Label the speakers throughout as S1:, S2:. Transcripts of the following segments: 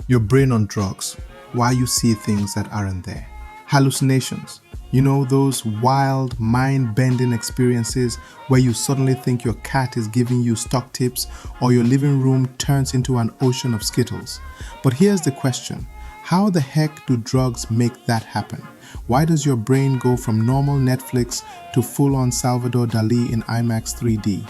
S1: Your brain on drugs. Why you see things that aren't there. Hallucinations. You know, those wild, mind-bending experiences where you suddenly think your cat is giving you stock tips or your living room turns into an ocean of Skittles. But here's the question. How the heck do drugs make that happen? Why does your brain go from normal Netflix to full-on Salvador Dali in IMAX 3D?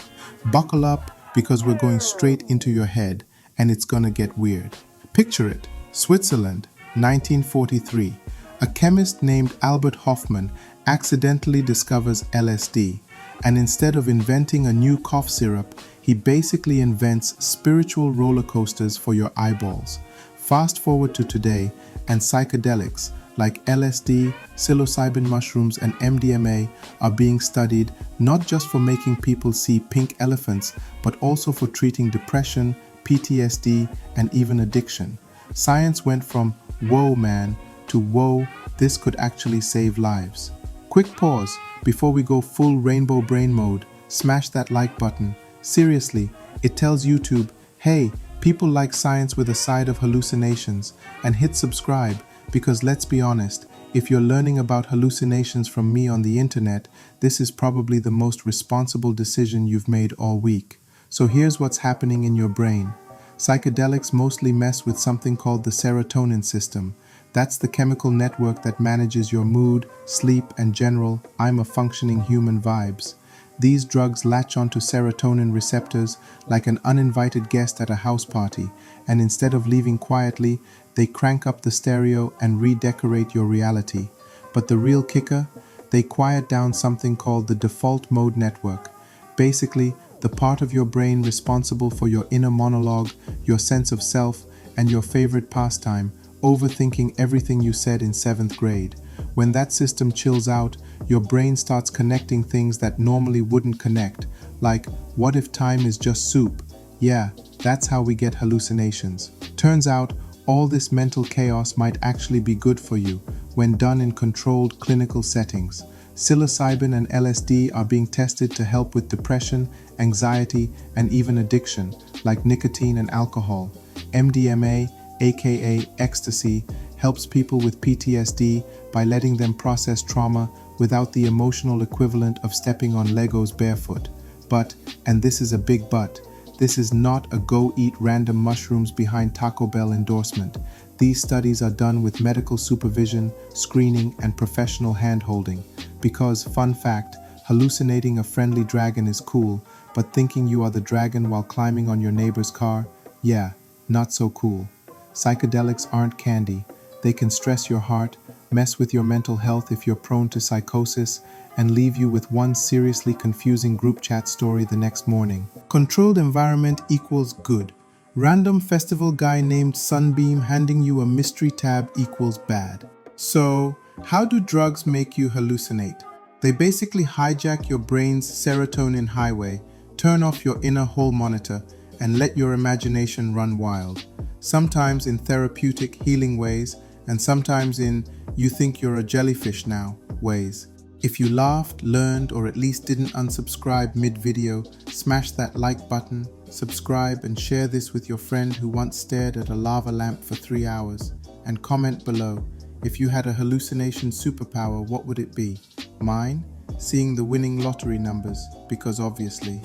S1: Buckle up because we're going straight into your head and it's gonna get weird. Picture it, Switzerland, 1943. A chemist named Albert Hofmann accidentally discovers LSD, and instead of inventing a new cough syrup, he basically invents spiritual roller coasters for your eyeballs. Fast forward to today, and psychedelics like LSD, psilocybin mushrooms, and MDMA are being studied not just for making people see pink elephants, but also for treating depression, PTSD, and even addiction. Science went from "whoa man" to "whoa, this could actually save lives." Quick pause before we go full rainbow brain mode. Smash that like button. Seriously, it tells YouTube, hey, people like science with a side of hallucinations, and hit subscribe because let's be honest, if you're learning about hallucinations from me on the internet, this is probably the most responsible decision you've made all week. So here's what's happening in your brain. Psychedelics mostly mess with something called the serotonin system. That's the chemical network that manages your mood, sleep, and general "I'm a functioning human" vibes. These drugs latch onto serotonin receptors like an uninvited guest at a house party, and instead of leaving quietly, they crank up the stereo and redecorate your reality. But the real kicker? They quiet down something called the default mode network. Basically, the part of your brain responsible for your inner monologue, your sense of self, and your favorite pastime, overthinking everything you said in 7th grade. When that system chills out, your brain starts connecting things that normally wouldn't connect, like, what if time is just soup? Yeah, that's how we get hallucinations. Turns out, all this mental chaos might actually be good for you when done in controlled clinical settings. Psilocybin and LSD are being tested to help with depression, anxiety, and even addiction, like nicotine and alcohol. MDMA, aka ecstasy, helps people with PTSD by letting them process trauma without the emotional equivalent of stepping on Legos barefoot. But, and this is a big but, this is not a go eat random mushrooms behind Taco Bell endorsement. These studies are done with medical supervision, screening, and professional hand-holding. Because, fun fact, hallucinating a friendly dragon is cool, but thinking you are the dragon while climbing on your neighbor's car? Yeah, not so cool. Psychedelics aren't candy. They can stress your heart, mess with your mental health if you're prone to psychosis, and leave you with one seriously confusing group chat story the next morning. Controlled environment equals good. Random festival guy named Sunbeam handing you a mystery tab equals bad. So, how do drugs make you hallucinate? They basically hijack your brain's serotonin highway, turn off your inner hall monitor, and let your imagination run wild. Sometimes in therapeutic, healing ways, and sometimes in "you think you're a jellyfish now" ways. If you laughed, learned, or at least didn't unsubscribe mid-video, smash that like button, subscribe, and share this with your friend who once stared at a lava lamp for 3 hours. And comment below, if you had a hallucination superpower, what would it be? Mine? Seeing the winning lottery numbers, because obviously.